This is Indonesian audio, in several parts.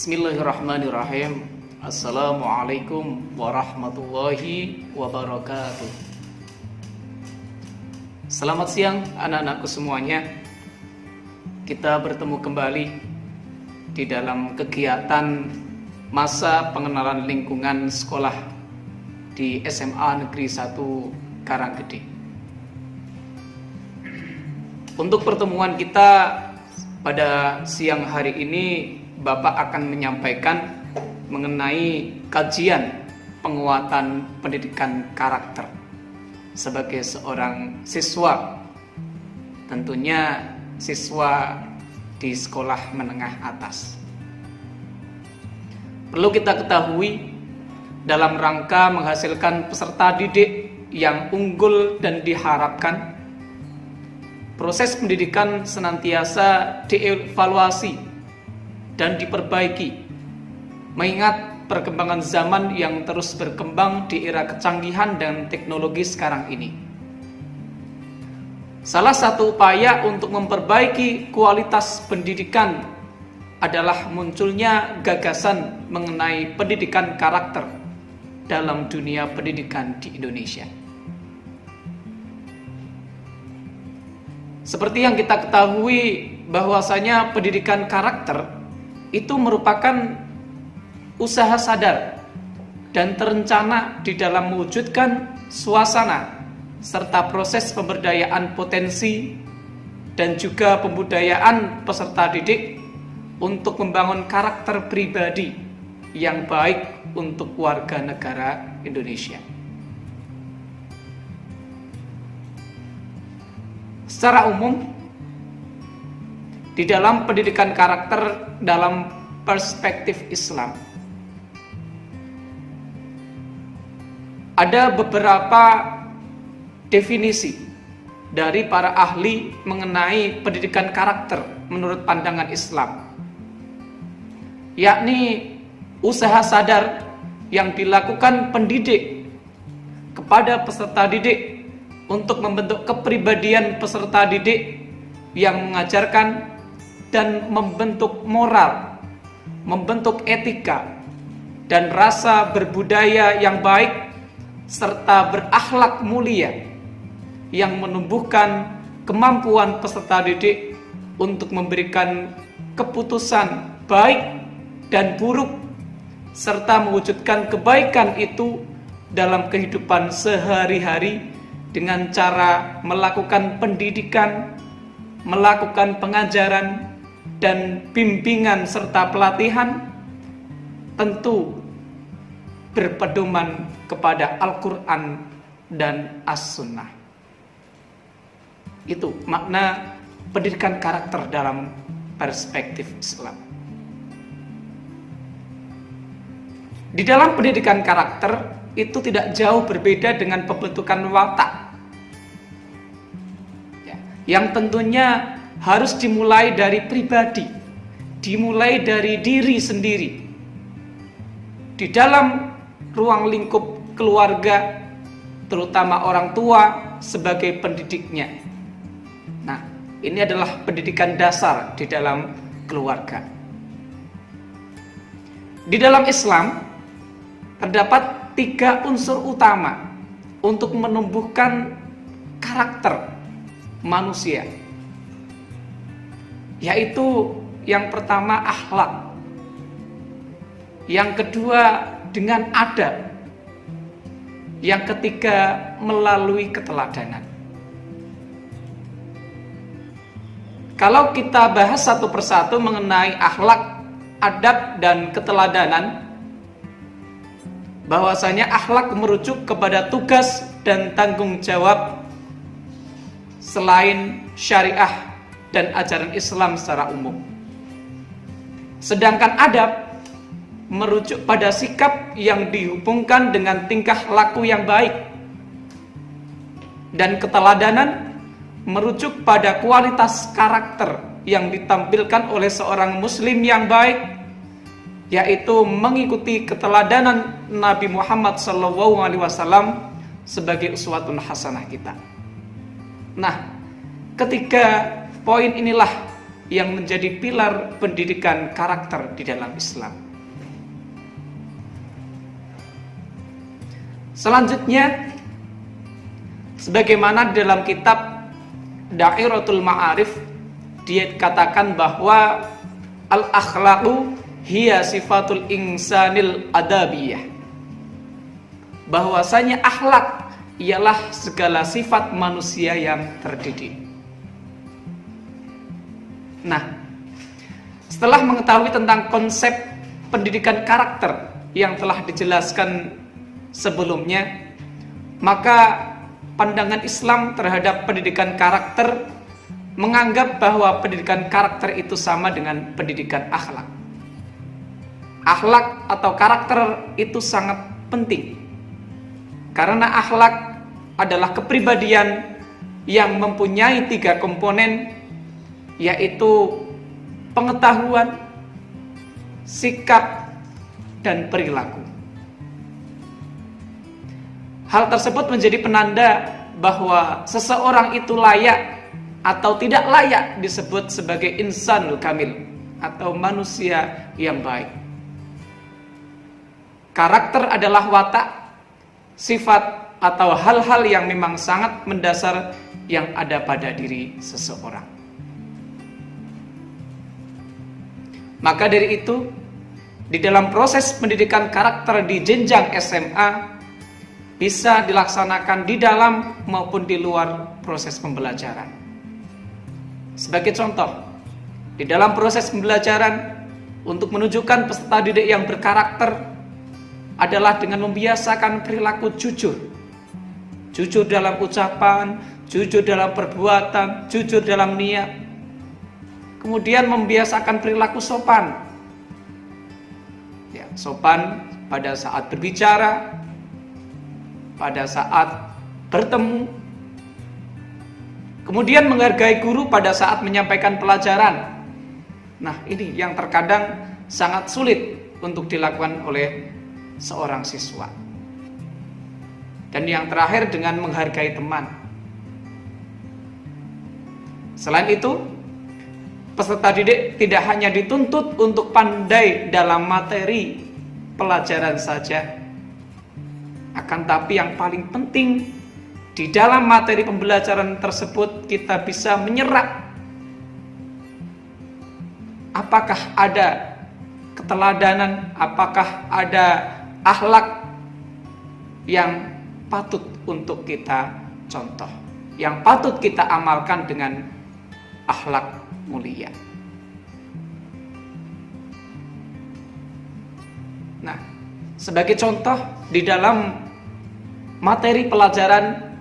Bismillahirrahmanirrahim. Assalamualaikum warahmatullahi wabarakatuh. Selamat siang anak-anakku semuanya. Kita bertemu kembali di dalam kegiatan masa pengenalan lingkungan sekolah di SMA Negeri 1 Karanggede. Untuk pertemuan kita pada siang hari ini, Bapak akan menyampaikan mengenai kajian penguatan pendidikan karakter sebagai seorang siswa, tentunya siswa di sekolah menengah atas. Perlu kita ketahui, dalam rangka menghasilkan peserta didik yang unggul dan diharapkan, proses pendidikan senantiasa dievaluasi dan diperbaiki, mengingat perkembangan zaman yang terus berkembang di era kecanggihan dan teknologi sekarang ini. Salah satu upaya untuk memperbaiki kualitas pendidikan adalah munculnya gagasan mengenai pendidikan karakter dalam dunia pendidikan di Indonesia. Seperti yang kita ketahui, bahwasanya pendidikan karakter itu merupakan usaha sadar dan terencana di dalam mewujudkan suasana serta proses pemberdayaan potensi dan juga pembudayaan peserta didik untuk membangun karakter pribadi yang baik untuk warga negara Indonesia. Secara umum, di dalam pendidikan karakter dalam perspektif Islam, ada beberapa definisi dari para ahli mengenai pendidikan karakter menurut pandangan Islam, yakni usaha sadar yang dilakukan pendidik kepada peserta didik untuk membentuk kepribadian peserta didik yang mengajarkan dan membentuk moral, membentuk etika dan rasa berbudaya yang baik serta berakhlak mulia yang menumbuhkan kemampuan peserta didik untuk memberikan keputusan baik dan buruk serta mewujudkan kebaikan itu dalam kehidupan sehari-hari dengan cara melakukan pendidikan, melakukan pengajaran dan bimbingan serta pelatihan, tentu berpedoman kepada Al-Quran dan As-Sunnah. Itu makna pendidikan karakter dalam perspektif Islam. Di dalam pendidikan karakter itu tidak jauh berbeda dengan pembentukan watak, yang tentunya harus dimulai dari pribadi, dimulai dari diri sendiri. Di dalam ruang lingkup keluarga, terutama orang tua sebagai pendidiknya. Nah, ini adalah pendidikan dasar di dalam keluarga. Di dalam Islam, terdapat 3 unsur utama untuk menumbuhkan karakter manusia, yaitu yang pertama akhlak, yang kedua dengan adab, yang ketiga melalui keteladanan. Kalau kita bahas satu persatu mengenai akhlak, adab, dan keteladanan, bahwasanya akhlak merujuk kepada tugas dan tanggung jawab selain syariah dan ajaran Islam secara umum. Sedangkan adab merujuk pada sikap yang dihubungkan dengan tingkah laku yang baik. Dan keteladanan merujuk pada kualitas karakter yang ditampilkan oleh seorang muslim yang baik, yaitu mengikuti keteladanan Nabi Muhammad SAW sebagai uswatun hasanah kita. Nah, ketiga poin inilah yang menjadi pilar pendidikan karakter di dalam Islam. Selanjutnya, sebagaimana dalam kitab Dairatul Ma'arif dia katakan bahwa al-akhlaqu hiya sifatul insanil adabiyah, bahwasanya akhlak ialah segala sifat manusia yang terdidik. Nah, setelah mengetahui tentang konsep pendidikan karakter yang telah dijelaskan sebelumnya, maka pandangan Islam terhadap pendidikan karakter menganggap bahwa pendidikan karakter itu sama dengan pendidikan akhlak. Akhlak atau karakter itu sangat penting, karena akhlak adalah kepribadian yang mempunyai 3 komponen, yaitu pengetahuan, sikap, dan perilaku. Hal tersebut menjadi penanda bahwa seseorang itu layak atau tidak layak disebut sebagai insanul kamil atau manusia yang baik. Karakter adalah watak, sifat, atau hal-hal yang memang sangat mendasar yang ada pada diri seseorang. Maka dari itu, di dalam proses pendidikan karakter di jenjang SMA bisa dilaksanakan di dalam maupun di luar proses pembelajaran. Sebagai contoh, di dalam proses pembelajaran untuk menunjukkan peserta didik yang berkarakter adalah dengan membiasakan perilaku jujur. Jujur dalam ucapan, jujur dalam perbuatan, jujur dalam niat. Kemudian membiasakan perilaku sopan. Ya, sopan pada saat berbicara, pada saat bertemu. Kemudian menghargai guru pada saat menyampaikan pelajaran. Nah, ini yang terkadang sangat sulit untuk dilakukan oleh seorang siswa. Dan yang terakhir dengan menghargai teman. Selain itu, peserta didik tidak hanya dituntut untuk pandai dalam materi pelajaran saja, akan tapi yang paling penting di dalam materi pembelajaran tersebut kita bisa menyerap apakah ada keteladanan, apakah ada akhlak yang patut untuk kita contoh, yang patut kita amalkan dengan akhlak mulia. Nah, sebagai contoh di dalam materi pelajaran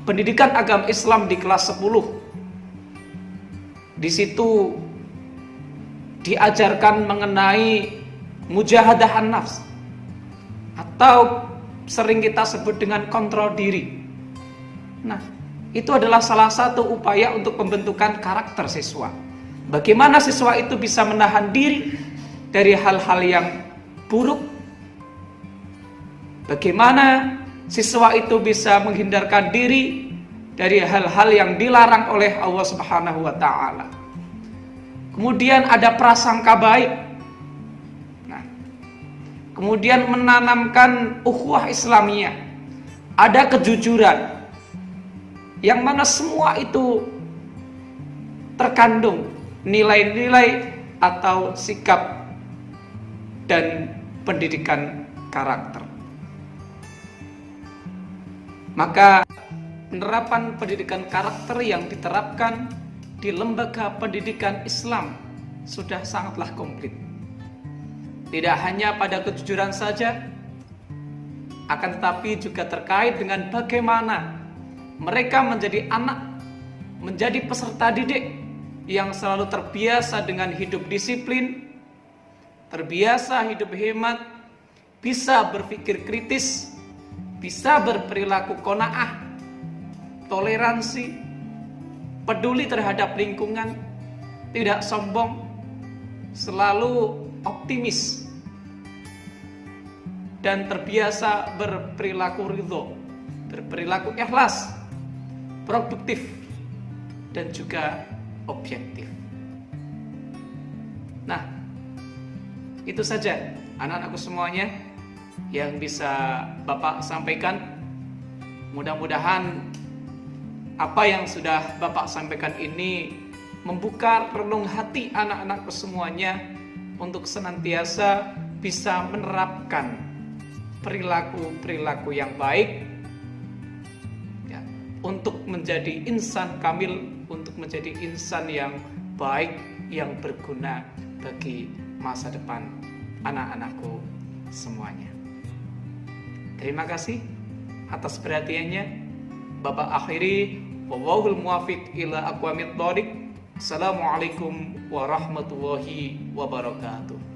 pendidikan agama Islam di kelas 10, di situ diajarkan mengenai mujahadah an-nafs atau sering kita sebut dengan kontrol diri. Nah, itu adalah salah satu upaya untuk pembentukan karakter siswa. Bagaimana siswa itu bisa menahan diri dari hal-hal yang buruk? Bagaimana siswa itu bisa menghindarkan diri dari hal-hal yang dilarang oleh Allah Subhanahu wa taala? Kemudian ada prasangka baik. Nah, kemudian menanamkan ukhuwah Islamiyah. Ada kejujuran, yang mana semua itu terkandung nilai-nilai atau sikap dan pendidikan karakter. Maka penerapan pendidikan karakter yang diterapkan di lembaga pendidikan Islam sudah sangatlah komplit. Tidak hanya pada kejujuran saja, akan tetapi juga terkait dengan bagaimana mereka menjadi anak, menjadi peserta didik yang selalu terbiasa dengan hidup disiplin, terbiasa hidup hemat, bisa berpikir kritis, bisa berperilaku qanaah, toleransi, peduli terhadap lingkungan, tidak sombong, selalu optimis, dan terbiasa berperilaku ridho, berperilaku ikhlas, produktif, dan juga objektif. Nah, itu saja anak-anakku semuanya yang bisa Bapak sampaikan. Mudah-mudahan apa yang sudah Bapak sampaikan ini membuka relung hati anak-anakku semuanya untuk senantiasa bisa menerapkan perilaku-perilaku yang baik ya, untuk menjadi insan kamil, untuk menjadi insan yang baik, yang berguna bagi masa depan anak-anakku semuanya. Terima kasih atas perhatiannya. Bapak akhiri, wallahul muwaffiq ila aqwamit thoriq. Assalamualaikum warahmatullahi wabarakatuh.